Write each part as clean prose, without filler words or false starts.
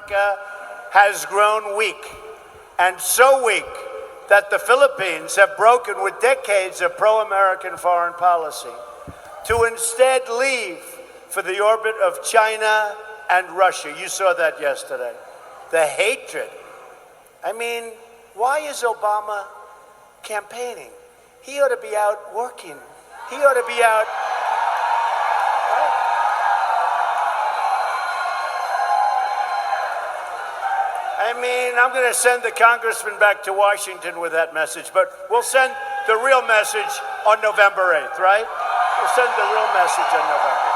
America has grown weak, and so weak that the Philippines have broken with decades of pro-American foreign policy to instead leave for the orbit of China and Russia. You saw that yesterday. The hatred. I mean, why is Obama campaigning? He ought to be out working. He ought to be out. I mean, I'm going to send the congressman back to Washington with that message, but we'll send the real message on November 8th, right? We'll send the real message on November.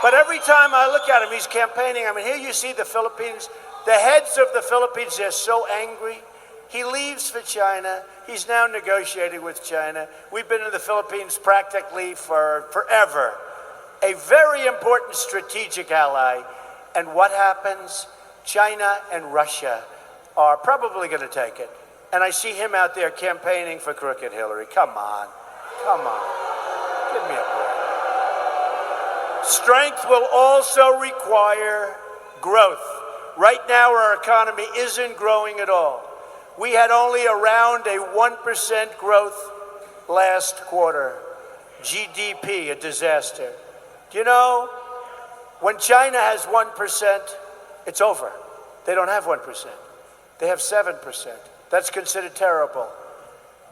But every time I look at him, he's campaigning. I mean, here you see the Philippines, the heads of the Philippines, they're so angry. He leaves for China. He's now negotiating with China. We've been in the Philippines practically for forever. A very important strategic ally. And what happens? China and Russia are probably going to take it. And I see him out there campaigning for crooked Hillary. Come on. Come on. Give me a break. Strength will also require growth. Right now, our economy isn't growing at all. We had only around a 1% growth last quarter. GDP, a disaster. Do you know, when China has 1%, it's over. They don't have 1%. They have 7%. That's considered terrible.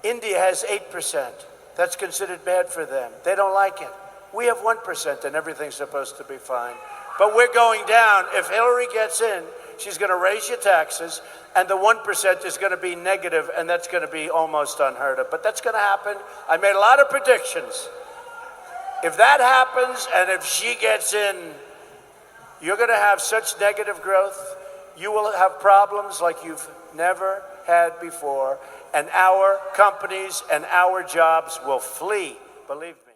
India has 8%. That's considered bad for them. They don't like it. We have 1% and everything's supposed to be fine. But we're going down. If Hillary gets in, she's going to raise your taxes, and the 1% is going to be negative, and that's going to be almost unheard of. But that's going to happen. I made a lot of predictions. If that happens, and if she gets in, you're going to have such negative growth. You will have problems like you've never had before, and our companies and our jobs will flee, believe me.